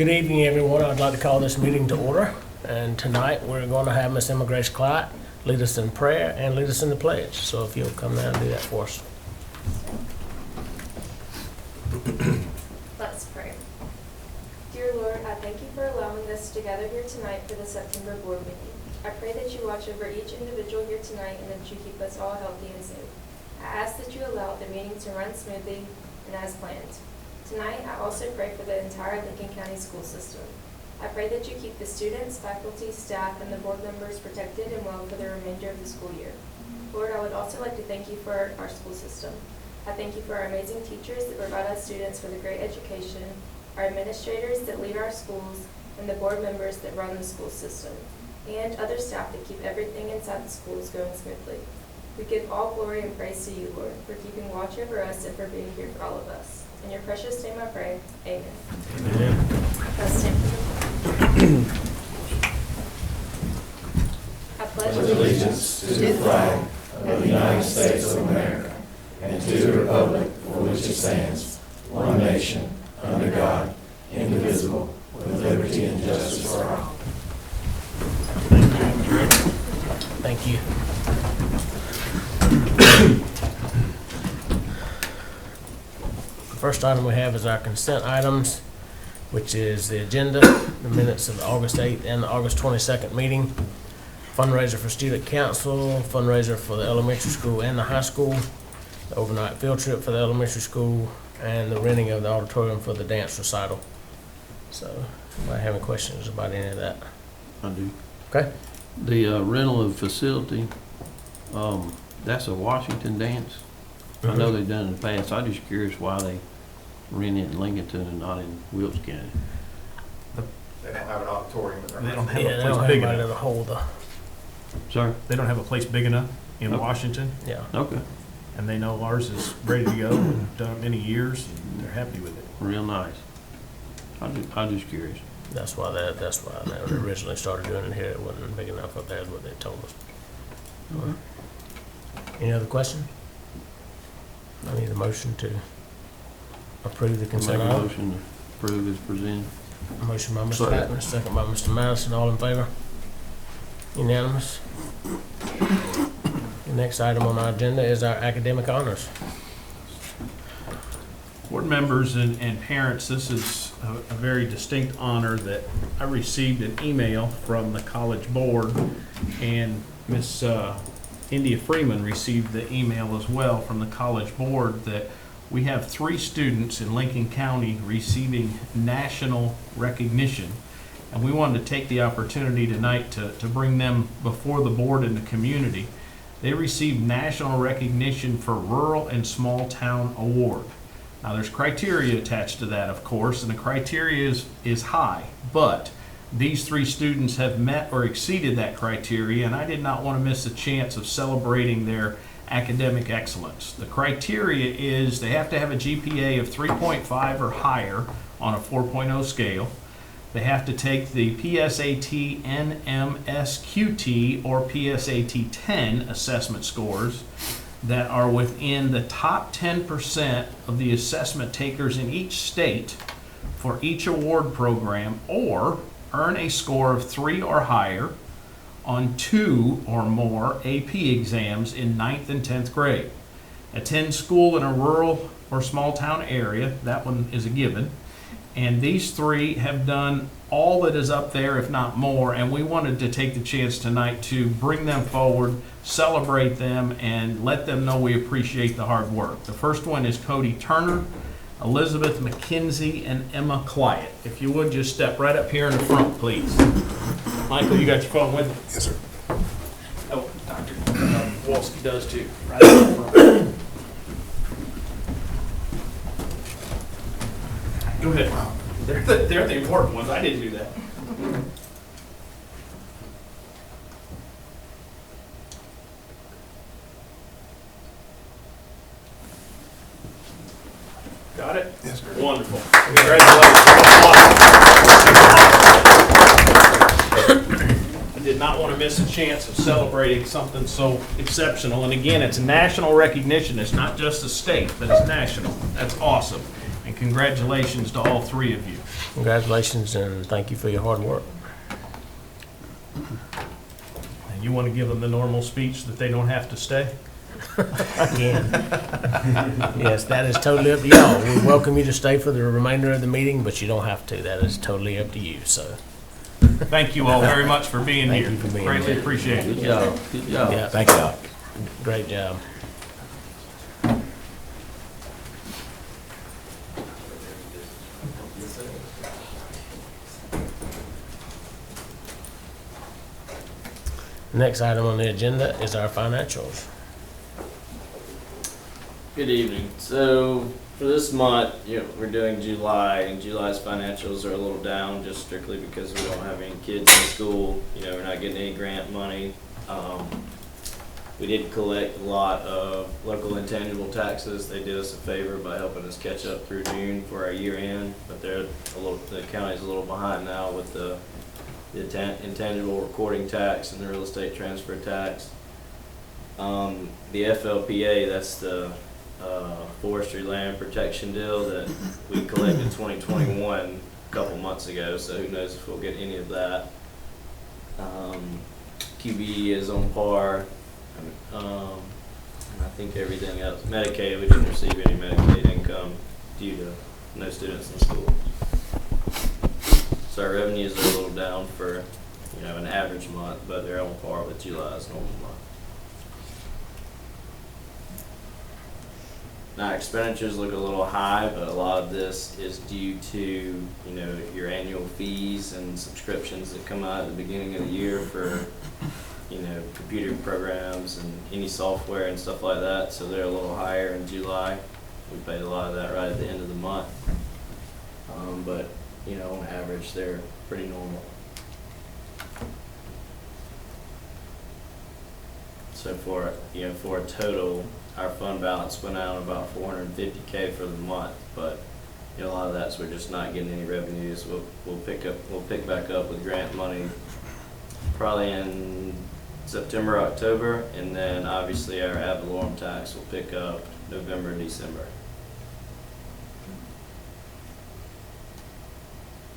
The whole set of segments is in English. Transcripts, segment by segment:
Good evening, everyone. I'd like to call this meeting to order. And tonight, we're going to have Miss Emma Grace Clott lead us in prayer and lead us in the pledge. So if you'll come down and do that for us. Let's pray. Dear Lord, I thank you for allowing us to gather here tonight for the September board meeting. I pray that you watch over each individual here tonight and that you keep us all healthy and safe. I ask that you allow the meeting to run smoothly and as planned. Tonight, I also pray for the entire Lincoln County school system. I pray that you keep the students, faculty, staff, and the board members protected and well for the remainder of the school year. Lord, I would also like to thank you for our school system. I thank you for our amazing teachers that provide us students with a great education, our administrators that lead our schools, and the board members that run the school system, and other staff that keep everything inside the schools going smoothly. We give all glory and praise to you, Lord, for keeping watch over us and for being here for all of us. In your precious name I pray, amen. Amen. Let's stand for the pledge. I pledge Allegiance to the flag of the United States of America and to the republic for which it stands, one nation, under God, indivisible, with liberty and justice for all. Thank you. The first item we have is our consent items, which is the agenda, the minutes of the August 8th and the August 22nd meeting, fundraiser for student council, fundraiser for the elementary school and the high school, the overnight field trip for the elementary school, and the renting of the auditorium for the dance recital. So, anybody have any questions about any of that? I do. Okay. The rental of facility, that's a Washington dance. I know they've done it in the past. I'm just curious why they rent it in Lincolnton and not in Wilkes County. They don't have an auditorium. They don't have Yeah, a they place don't have big anybody enough. that'll hold the, Sir? They don't have a place big enough in Okay. Washington, yeah. Okay, and they know ours is ready to go and done it many years, and they're happy with it. real nice. I'm just curious. That's why they originally started doing it here. It wasn't big enough up there, is what they told us. Any other question? I need a motion to approve the Make a consent item. motion to approve as presented. Motion by Mr. Second. Patton, second by Mr. Madison. All in favor? Unanimous. The next item on our agenda is our academic honors. Board members and parents, this is a very distinct honor that I received an email from the college board, and Miss India Freeman received the email as well from the college board that we have 3 students in Lincoln County receiving national recognition. And we wanted to take the opportunity tonight to bring them before the board and the community. They received national recognition for Rural and Small Town Award. Now, there's criteria attached to that, of course, and the criteria is high, but these 3 students have met or exceeded that criteria, and I did not want to miss a chance of celebrating their academic excellence. The criteria is they have to have a GPA of 3.5 or higher on a 4.0 scale. They have to take the PSAT, NMSQT, or PSAT 10 assessment scores that are within the top 10% of the assessment takers in each state for each award program, or earn a score of 3 or higher on 2 or more AP exams in 9th and 10th grade. Attend school in a rural or small town area, that one is a given. And these 3 have done all that is up there, if not more, and we wanted to take the chance tonight to bring them forward, celebrate them, and let them know we appreciate the hard work. The first one is Cody Turner, Elizabeth McKenzie, and Emma Clyatt. If you would, just step right up here in the front, please. Michael, you got your phone with you? Yes, sir. Oh, Dr. Wolski does too, right up in front. Go ahead. They're the important ones. I didn't do that. Got it? Yes, sir. Wonderful. Congratulations. I did not want to miss a chance of celebrating something so exceptional. And again, it's national recognition. It's not just a state, but it's national. That's awesome. And congratulations to all 3 of you. Congratulations and thank you for your hard work. And you want to give them the normal speech that they don't have to stay? Again. Yes, that is totally up to y'all. We welcome you to stay for the remainder of the meeting, but you don't have to. That is totally up to you, so. Thank you all very much for being Thank here. you for being Greatly here. appreciate it. Good job, good job. Yeah, Thank y'all. great job. Next item on the agenda is our financials. Good evening. So for this month, we're doing July, and July's financials are a little down just strictly because we don't have any kids in school. We're not getting any grant money. We did collect a lot of local intangible taxes. They did us a favor by helping us catch up through June for our year end, but the county's a little behind now with the intangible recording tax and the real estate transfer tax. The FLPA, that's the forestry land protection deal that we collected 2021 a couple months ago, so who knows if we'll get any of that. QBE is on par. I think everything else. Medicaid, we didn't receive any Medicaid income due to no students in school. So our revenues are a little down for, an average month, but they're on par with July's normal month. Now expenditures look a little high, but a lot of this is due to, your annual fees and subscriptions that come out at the beginning of the year for, computer programs and any software and stuff like that. So they're a little higher in July. We paid a lot of that right at the end of the month. But on average, they're pretty normal. So for a total, our fund balance went out about $450K for the month, but a lot of that's we're just not getting any revenues. We'll pick back up with grant money probably in September, October, and then obviously our ad valorem tax will pick up November, December.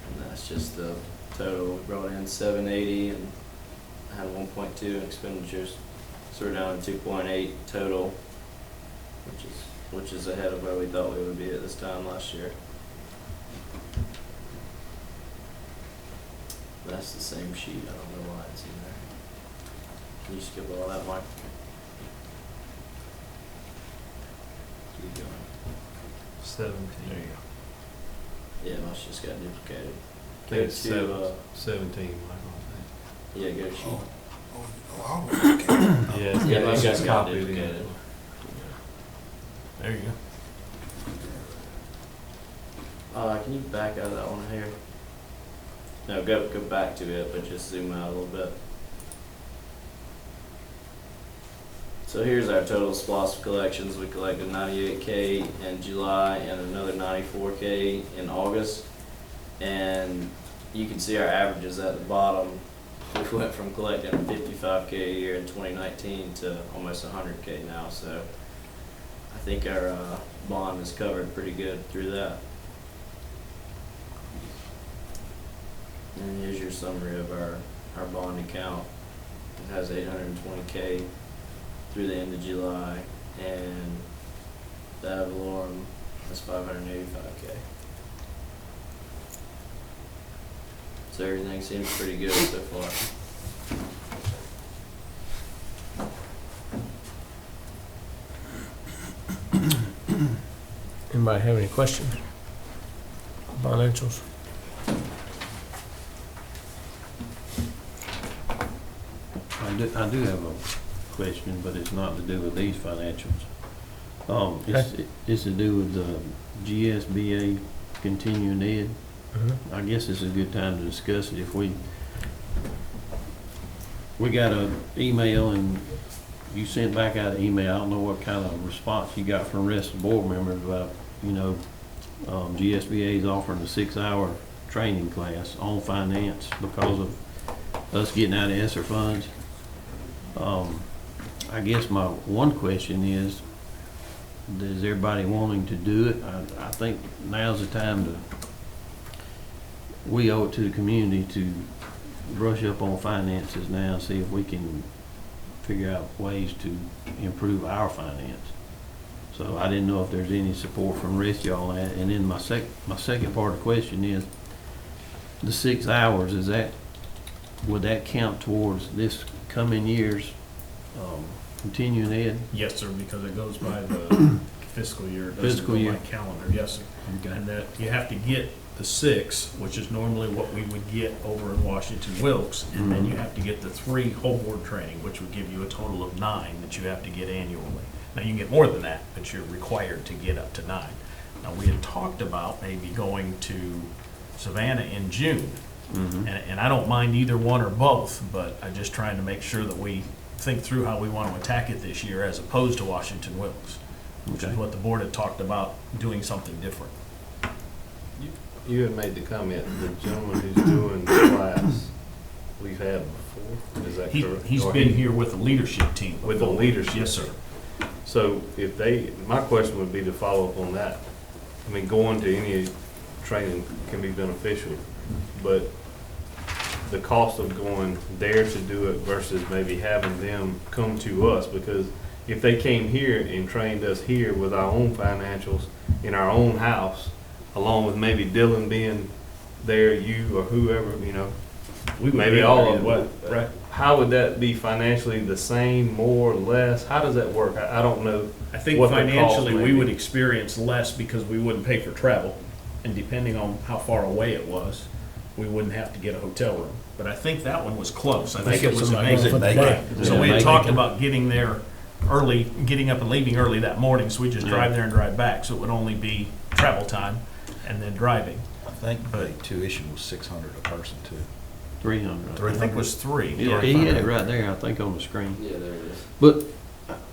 And that's just the total. We brought in $780 and had 1.2 in expenditures, so we're down to 2.8 total, which is ahead of where we thought we would be at this time last year. That's the same sheet. I don't know why it's in there. Can you skip all that, Mike? Keep going. 17. There you go. Yeah, must just got duplicated. I Go think it's to 17, yeah, go to sheet. yeah, it's Yeah, got- mine it's got just copied in. duplicated. There you go. Can you back out of that one here? No, go back to it, but just zoom out a little bit. So here's our total SPLOST collections. We collected $98K in July and another $94K in August. And you can see our averages at the bottom. We went from collecting $55K a year in 2019 to almost $100K now. So I think our bond is covered pretty good through that. And here's your summary of our bond account. It has $820K through the end of July, and the ad valorem is $585K. So everything seems pretty good so far. Anybody have any questions? Financials? I do have a question, but it's not to do with these financials. It's to do with the GSBA continuing ed. I guess it's a good time to discuss it. If we got an email and you sent back out an email, I don't know what kind of response you got from the rest of the board members about, GSBA is offering a 6-hour training class on finance because of us getting out of ESSER funds. I guess my one question is everybody wanting to do it? I think now's the time we owe it to the community to brush up on finances now and see if we can figure out ways to improve our finance. So I didn't know if there's any support from the rest of y'all on that. And then my second part of the question is, the 6 hours, would that count towards this coming year's continuing ed? Yes, sir, because it goes by the fiscal year. It doesn't Fiscal go year. by calendar, yes, sir. And that you have to get the 6, which is normally what we would get over in Washington Wilkes, and then you have to get the 3 whole board training, which would give you a total of 9 that you have to get annually. Now, you can get more than that, but you're required to get up to 9. Now, we had talked about maybe going to Savannah in June, and I don't mind either one or both, but I'm just trying to make sure that we think through how we want to attack it this year as opposed to Washington Wilkes, which is Okay. what the board had talked about, doing something different. You had made the comment, the gentleman who's doing the class, we've had before, is that correct? He's Or been here with the leadership team. With the before. leadership? Yes, sir. So if my question would be to follow up on that. I mean, going to any training can be beneficial, but the cost of going there to do it versus maybe having them come to us, because if they came here and trained us here with our own financials in our own house, along with maybe Dylan being there, you or whoever, We would maybe be all there of either them. way. Right. How would that be financially the same, more, less? How does that work? I don't know. I think what the cost financially, may we be. would experience less because we wouldn't pay for travel. And depending on how far away it was, we wouldn't have to get a hotel room. But I think that one was close. I think it was Somebody amazing. for the day. So we Yeah, had talked Macon. about getting there early, getting up and leaving early that morning, so we just drive there and drive back. So it would only be travel time and then driving. I think the tuition was 600 a person too. 300. I think it was 3. Yeah, he had it right there, I think, on the screen. Yeah, there it is. But,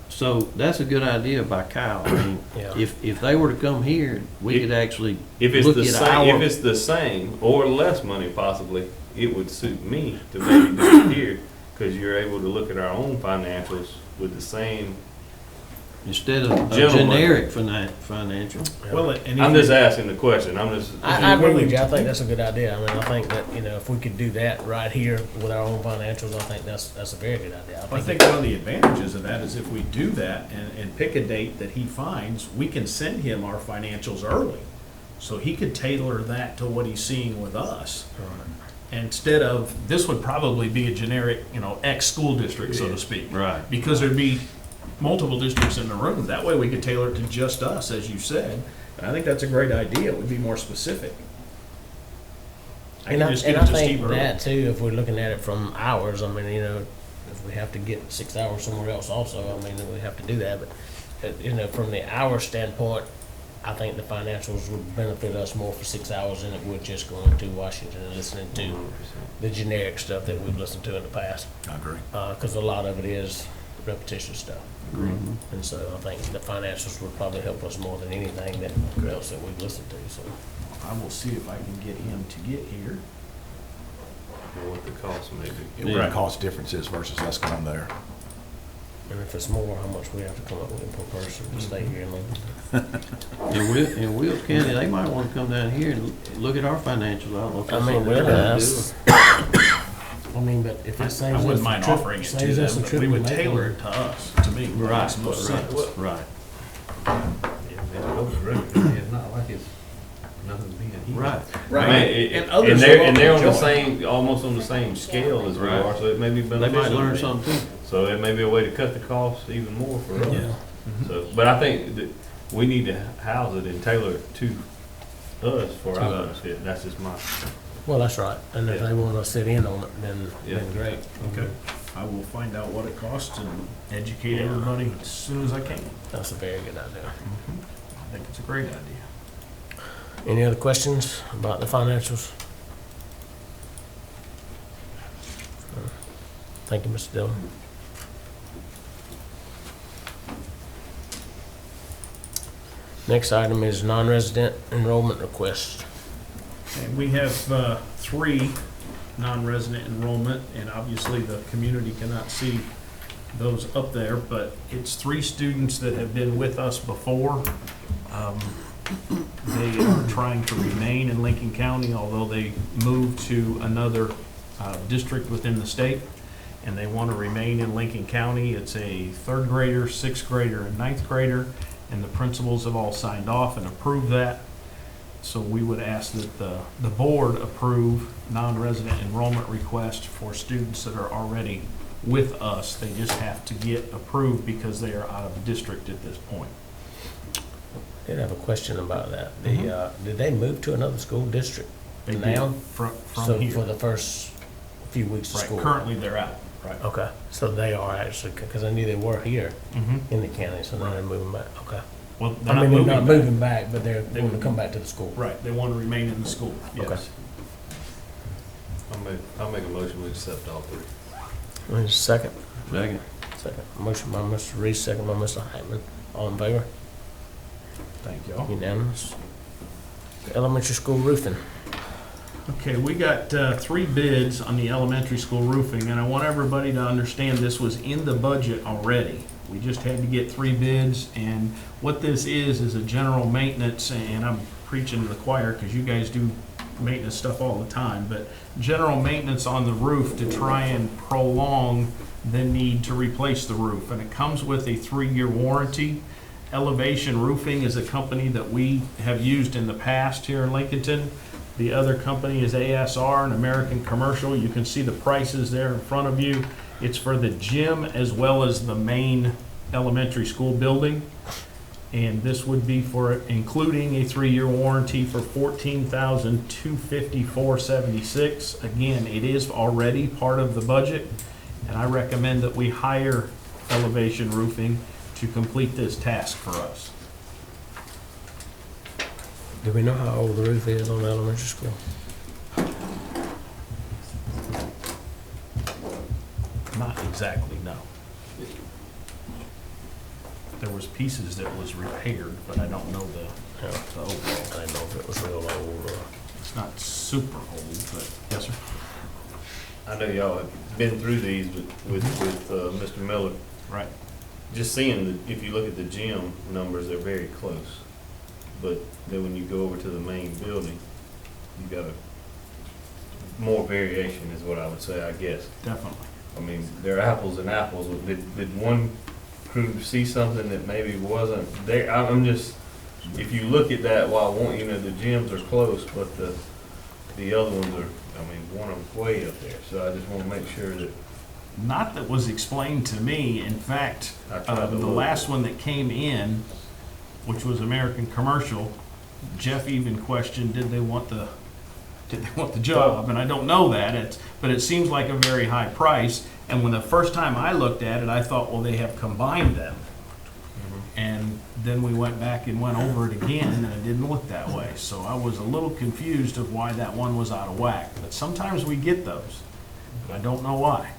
so that's a good idea by Kyle. I mean, Yeah. if they were to come here, we could actually If it's look the at same, if our, it's the same or less money possibly, it would suit me to maybe do it here, because you're able to look at our own financials with the same. instead of a Gentlemen. generic financial. Well, and I'm if just asking the question. I'm just. I agree with you. I think that's a good idea. I mean, I think that, if we could do that right here with our own financials, I think that's a very good idea. I think one of the advantages of that is if we do that and pick a date that he finds, we can send him our financials early. So he could tailor that to what he's seeing with us. Instead of, this would probably be a generic, X school district, so to speak. Right. Because there'd be multiple districts in the room. That way we could tailor it to just us, as you said. And I think that's a great idea. It would be more specific. I And can I, just and give I it to think Steve early. that too, if we're looking at it from hours, I mean, if we have to get 6 hours somewhere else also, I mean, we have to do that. But, from the hour standpoint, I think the financials would benefit us more for 6 hours than it would just going to Washington and listening to the generic stuff that we've listened to in the past. I agree. Because a lot of it is repetitious stuff. Mhm. And so I think the financials would probably help us more than anything that else that we've listened to, so. I will see if I can get him to get here. What the cost may be. What Yeah. the cost difference is versus us going there. And if it's more, how much we have to come up with per person to stay here and live. In Wilkes County, they might want to come down here and look at our financials. I don't know if that's I mean, something they're really, gonna do. I mean, but if it saves I us wouldn't a mind trip- offering it to saves us a them, but trip we to would Macon. tailor it to us, to me. It Right, makes most right, sense. right. It's not like it's nothing being here. Right. Right. I mean, And others and they're, will and they're on the join. same, almost on the same scale as we Right. are, so it may be They beneficial. might learn something too. So it may be a way to cut the cost even more for us. Yeah. So, but I think that we need to house it and tailor it to us for To our us. benefit. That's just my. Well, that's right. And if Yeah. they want to sit in on it, then Yeah. great. Okay. I will find out what it costs and educate everybody as soon as I can. That's a very good idea. I think it's a great idea. Any other questions about the financials? Thank you, Mr. Dillon. Next item is non-resident enrollment request. And we have 3 non-resident enrollment, and obviously the community cannot see those up there, but it's 3 students that have been with us before. They are trying to remain in Lincoln County, although they moved to another district within the state, and they want to remain in Lincoln County. It's a third grader, sixth grader, and ninth grader, and the principals have all signed off and approved that. So we would ask that the board approve non-resident enrollment request for students that are already with us. They just have to get approved because they are out of district at this point. I did have a question about that. Did they move to another school district They now? did from So here. for the first few weeks of Right, school? currently they're out, right. Okay, so they are actually, because I knew they were here Mm-hmm. in the county, so now they're moving back, okay. Well, they're I not mean, they're not moving back. moving back, but they want to come back to the school. Right, they want to remain in the school, Okay. yes. I'll make a motion, we accept all three. Wait a second. Second. Second. Motion by Mr. Reese, second by Mr. Heitman. All in favor? Thank y'all. Unanimous. Elementary school roofing. Okay, we got 3 bids on the elementary school roofing, and I want everybody to understand this was in the budget already. We just had to get 3 bids, and what this is a general maintenance, and I'm preaching to the choir because you guys do maintenance stuff all the time, but general maintenance on the roof to try and prolong the need to replace the roof. And it comes with a 3-year warranty. Elevation Roofing is a company that we have used in the past here in Lincolnton. The other company is ASR, an American Commercial. You can see the prices there in front of you. It's for the gym as well as the main elementary school building. And this would be for including a 3-year warranty for $14,254.76. Again, it is already part of the budget, and I recommend that we hire Elevation Roofing to complete this task for us. Do we know how old the roof is on the elementary school? Not exactly, no. There was pieces that was repaired, but I don't know the overall. I didn't know if it was real old or. It's not super old, but yes, sir. I know y'all have been through these with Mr. Miller. Right. Just seeing, if you look at the gym numbers, they're very close. But then when you go over to the main building, you got more variation is what I would say, I guess. Definitely. I mean, they're apples and apples. Did one crew see something that maybe wasn't there? I'm just, if you look at that, while one, you know, the gyms are close, but the other ones are, I mean, one of them's way up there. So I just want to make sure that Not that was explained to me. In fact, I tried to the look. last one that came in, which was American Commercial, Jeff even questioned, did they want the job? And I don't know that, but it seems like a very high price. And when the first time I looked at it, I thought, well, they have combined them. And then we went back and went over it again, and it didn't look that way. So I was a little confused of why that one was out of whack. But sometimes we get those. I don't know why.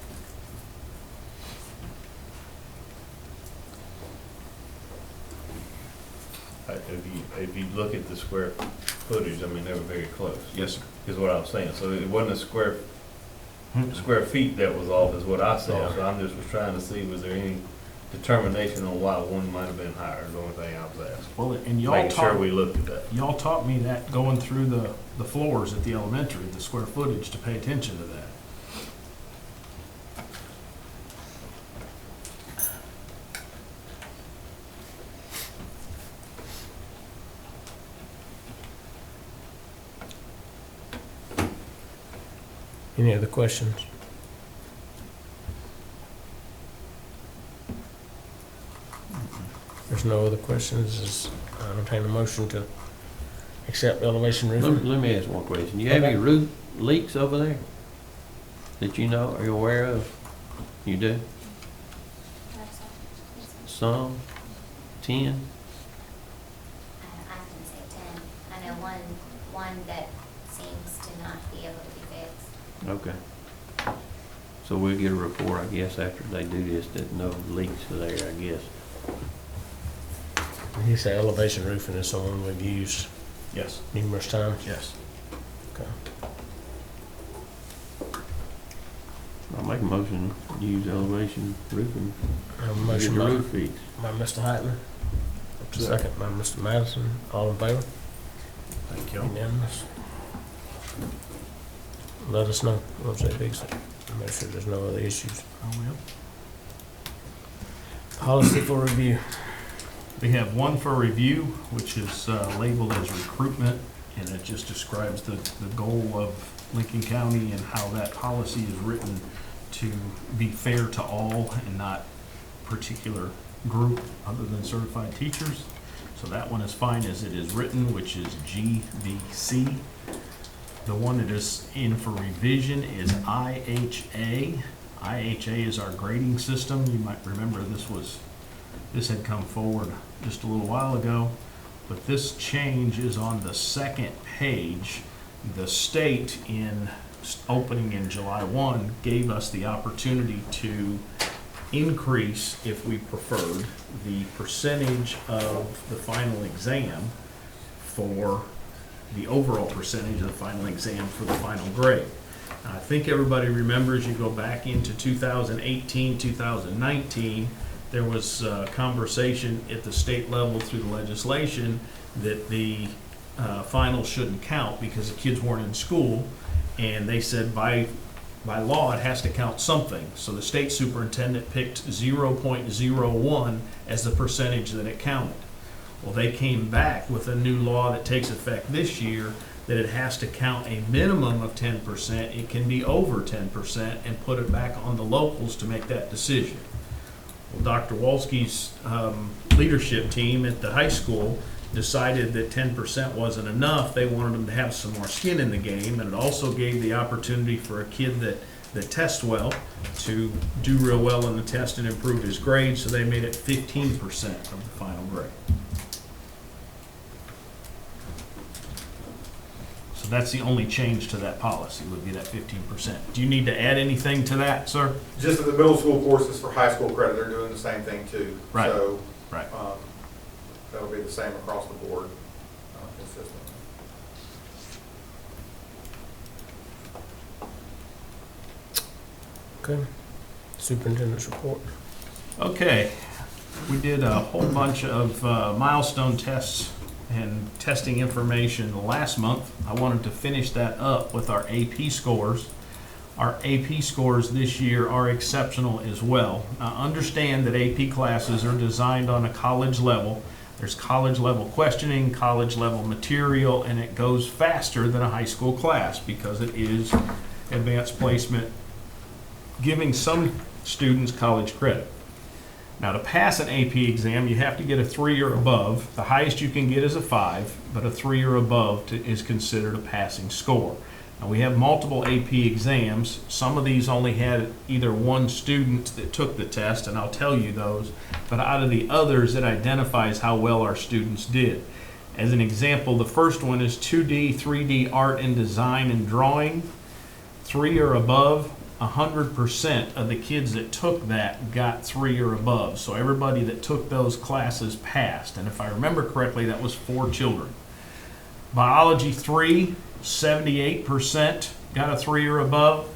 if you look at the square footage, I mean, they were very close. Yes, sir. Is what I was saying. So it wasn't a square feet that was off is what I saw. So I'm just was trying to see, was there any determination on why one might have been higher, is the only thing I was asking. Well, and y'all Making sure taught, we looked at that. y'all taught me that going through the floors at the elementary, the square footage, to pay attention to that. Any other questions? There's no other questions, is I entertain a motion to accept elevation roofing. Let me ask one question. You have any roof leaks over there that you know, are you aware of? You do? Some? 10? I can say 10. I know one that seems to not be able to be fixed. Okay. So we'll get a report, I guess, after they do this, that no leaks are there, I guess. You say elevation roofing is someone we've used Yes. numerous times? Yes. Okay. I'll make a motion to use elevation roofing. I have a to get motion the by roof fixed. Mr. Heitman, Second by Mr. Madison. All in favor? Thank you. Unanimous. Let us know once they fix it. Make sure there's no other issues. I will. Policy for review. We have one for review, which is labeled as recruitment, and it just describes the goal of Lincoln County and how that policy is written to be fair to all and not particular group other than certified teachers. So that one is fine as it is written, which is GVC. The one that is in for revision is IHA. IHA is our grading system. You might remember this had come forward just a little while ago, but this change is on the second page. The state, opening in July 1, gave us the opportunity to increase, if we preferred, the percentage of the final exam for the overall percentage of the final exam for the final grade. I think everybody remembers, you go back into 2018, 2019, there was conversation at the state level through the legislation that the finals shouldn't count because the kids weren't in school, and they said by law it has to count something. So the state superintendent picked 0.01 as the percentage that it counted. Well, they came back with a new law that takes effect this year that it has to count a minimum of 10%. It can be over 10% and put it back on the locals to make that decision. Well, Dr. Wolski's leadership team at the high school decided that 10% wasn't enough. They wanted them to have some more skin in the game, and it also gave the opportunity for a kid that tests well to do real well on the test and improve his grade, so they made it 15% of the final grade. So that's the only change to that policy, would be that 15%. Do you need to add anything to that, sir? Just that the middle school courses for high school credit, they're doing the same thing too. Right. So, Right. that'll be the same across the board, consistent. Okay. Superintendent's report. Okay, we did a whole bunch of milestone tests and testing information last month. I wanted to finish that up with our AP scores. Our AP scores this year are exceptional as well. Now, understand that AP classes are designed on a college level. There's college level questioning, college level material, and it goes faster than a high school class because it is advanced placement, giving some students college credit. Now, to pass an AP exam, you have to get a 3 or above. The highest you can get is a 5, but a 3 or above is considered a passing score. Now, we have multiple AP exams. Some of these only had either one student that took the test, and I'll tell you those, but out of the others, it identifies how well our students did. As an example, the first one is 2D, 3D art and design and drawing. 3 or above, 100% of the kids that took that got 3 or above. So everybody that took those classes passed. And if I remember correctly, that was 4 children. Biology 3, 78% got a 3 or above.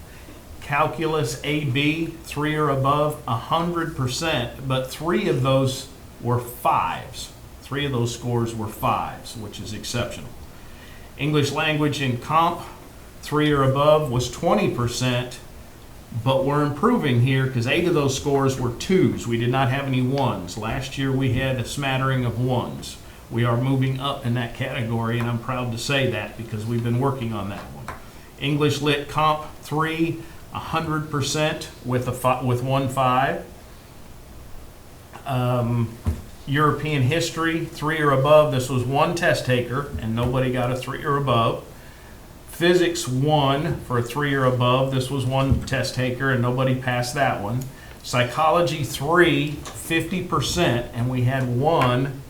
Calculus AB, 3 or above, 100%. But 3 of those were 5s. 3 of those scores were 5s, which is exceptional. English language and comp, 3 or above, was 20%. But we're improving here because 8 of those scores were 2s. We did not have any 1s. Last year we had a smattering of 1s. We are moving up in that category, and I'm proud to say that because we've been working on that one. English Lit Comp 3, 100% with 1 5. European History 3 or above. This was 1 test taker, and nobody got a 3 or above. Physics 1 for a 3 or above. This was 1 test taker and nobody passed that one. Psychology 3, 50%, and we had 1.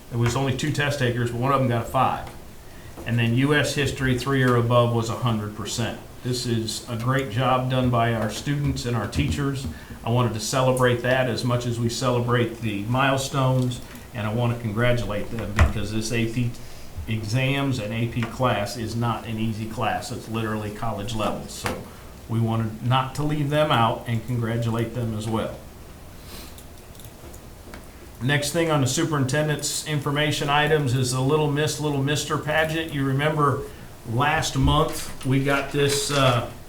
There was only 2 test takers, but one of them got a 5. And then U.S. History 3 or above was 100%. This is a great job done by our students and our teachers. I wanted to celebrate that as much as we celebrate the milestones, and I want to congratulate them because this AP exams and AP class is not an easy class. It's literally college level. So we wanted not to leave them out and congratulate them as well. Next thing on the superintendent's information items is the Little Miss, Little Mister pageant. You remember last month, we got this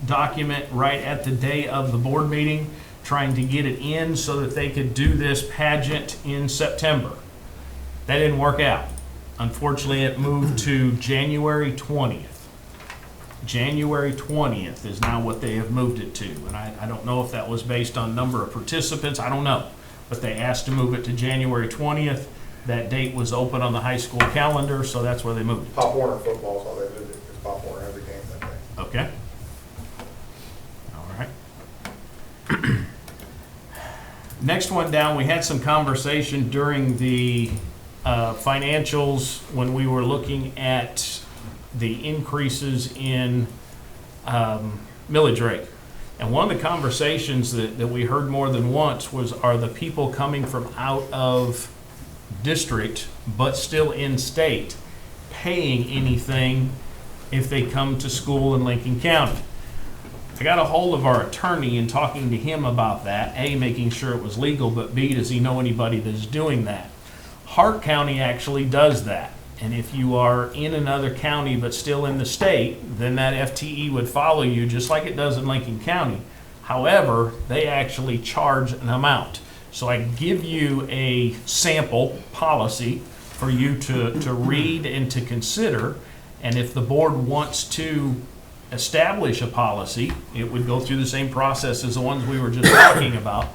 document right at the day of the board meeting, trying to get it in so that they could do this pageant in September. That didn't work out. Unfortunately, it moved to January 20th. January 20th is now what they have moved it to. And I don't know if that was based on number of participants, I don't know. But they asked to move it to January 20th. That date was open on the high school calendar, so that's where they moved it. Pop Warner football, so they did it, because Pop Warner has a game that day. Okay. All right. Next one down, we had some conversation during the financials when we were looking at the increases in millage rate. And one of the conversations that we heard more than once was, are the people coming from out of district but still in state paying anything if they come to school in Lincoln County? I got a hold of our attorney and talking to him about that, A, making sure it was legal, but B, does he know anybody that's doing that? Hart County actually does that. And if you are in another county but still in the state, then that FTE would follow you just like it does in Lincoln County. However, they actually charge an amount. So I give you a sample policy for you to read and to consider. And if the board wants to establish a policy, it would go through the same process as the ones we were just talking about.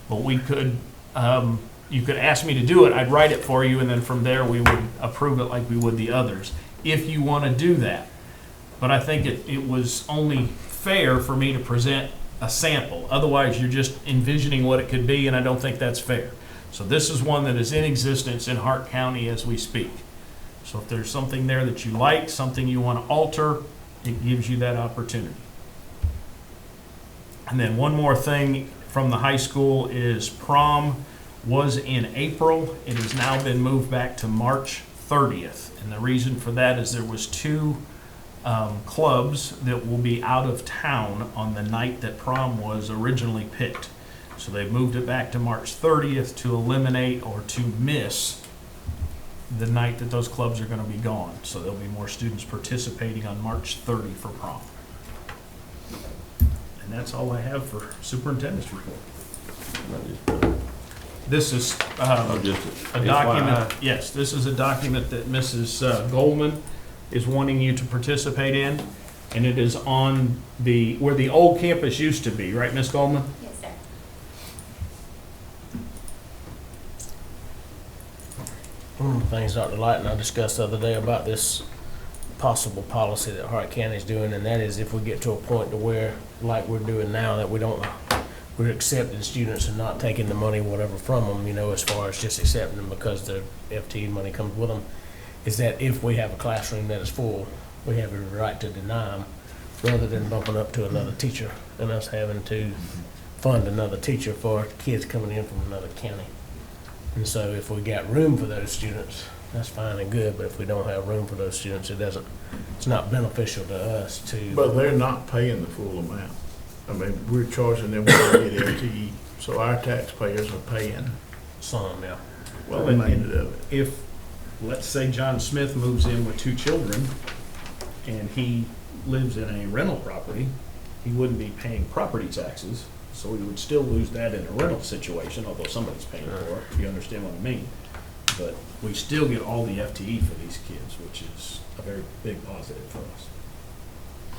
But we could, you could ask me to do it, I'd write it for you, and then from there we would approve it like we would the others, if you want to do that. But I think it was only fair for me to present a sample. Otherwise, you're just envisioning what it could be, and I don't think that's fair. So this is one that is in existence in Hart County as we speak. So if there's something there that you like, something you want to alter, it gives you that opportunity. And then one more thing from the high school is prom was in April. It has now been moved back to March 30th. And the reason for that is there was two clubs that will be out of town on the night that prom was originally picked. So they moved it back to March 30th to eliminate or to miss the night that those clubs are going to be gone. So there'll be more students participating on March 30 for prom. And that's all I have for superintendent's report. This is a document, yes, this is a document that Mrs. Goldman is wanting you to participate in, and it is on where the old campus used to be, right, Ms. Goldman? Yes, sir. One of the things Dr. Light and I discussed the other day about this possible policy that Hart County is doing, and that is if we get to a point to where, like we're doing now, that we're accepting students and not taking the money, whatever, from them, as far as just accepting them because the FTE money comes with them, is that if we have a classroom that is full, we have a right to deny them rather than bumping up to another teacher and us having to fund another teacher for kids coming in from another county. And so if we got room for those students, that's fine and good, but if we don't have room for those students, it's not beneficial to us to. But they're not paying the full amount. I mean, we're charging them what they get FTE, so our taxpayers are paying Some, yeah. Well, the remainder of it. If, let's say John Smith moves in with 2 children and he lives in a rental property, he wouldn't be paying property taxes, so we would still lose that in a rental situation, although somebody's paying for it, you understand what I mean? But we still get all the FTE for these kids, which is a very big positive for us.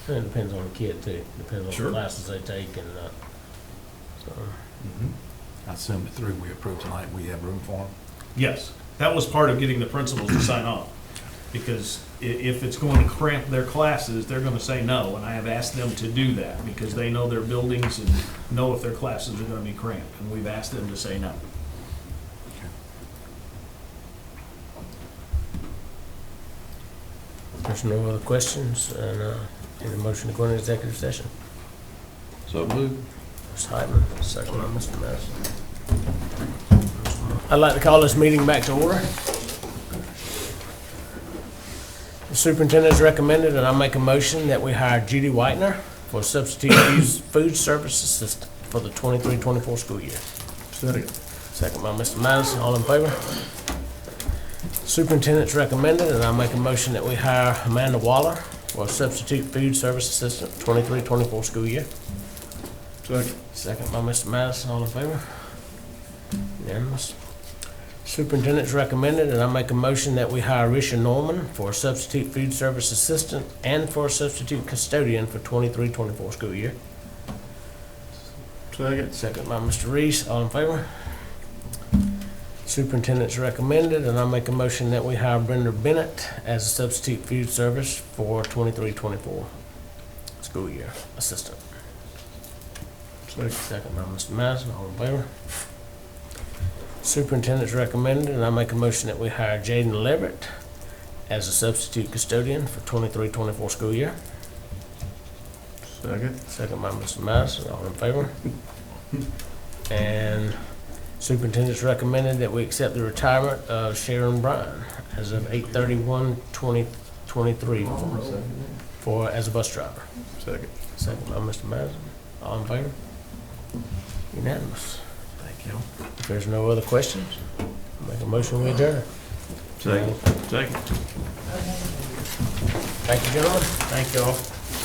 And it depends on the kid too, depends on Sure. the classes they take and, so. I assume at 3 we approved tonight, we have room for them. Yes, that was part of getting the principals to sign off. Because if it's going to cramp their classes, they're going to say no. And I have asked them to do that because they know their buildings and know if their classes are going to be cramped. And we've asked them to say no. There's no other questions, and, need a motion to go into executive session. So moved. Mr. Heitman, second by Mr. Madison. I'd like to call this meeting back to order. The superintendent has recommended, and I make a motion that we hire Judy Whitener for substitute food service assistant for the 23-24 school year. Second. Second by Mr. Madison, all in favor? Superintendent's recommended, and I make a motion that we hire Amanda Waller for a substitute food service assistant, 23-24 school year. Second by Mr. Madison, all in favor? Unanimous. Superintendent's recommended, and I make a motion that we hire Risha Norman for a substitute food service assistant and for a substitute custodian for 23-24 school year. Second by Mr. Reese, all in favor? Superintendent's recommended, and I make a motion that we hire Brenda Bennett as a substitute food service for 23-24 school year assistant. Second by Mr. Madison, all in favor? Superintendent's recommended, and I make a motion that we hire Jaden Leverett as a substitute custodian for 23-24 school year. Second by Mr. Madison, all in favor? And superintendent's recommended that we accept the retirement of Sharon Bryan as of 8/31/2023 as a bus driver. Second by Mr. Madison, all in favor? Unanimous. Thank you. If there's no other questions, make a motion we adjourn. Second. Thank you, gentlemen. Thank you all.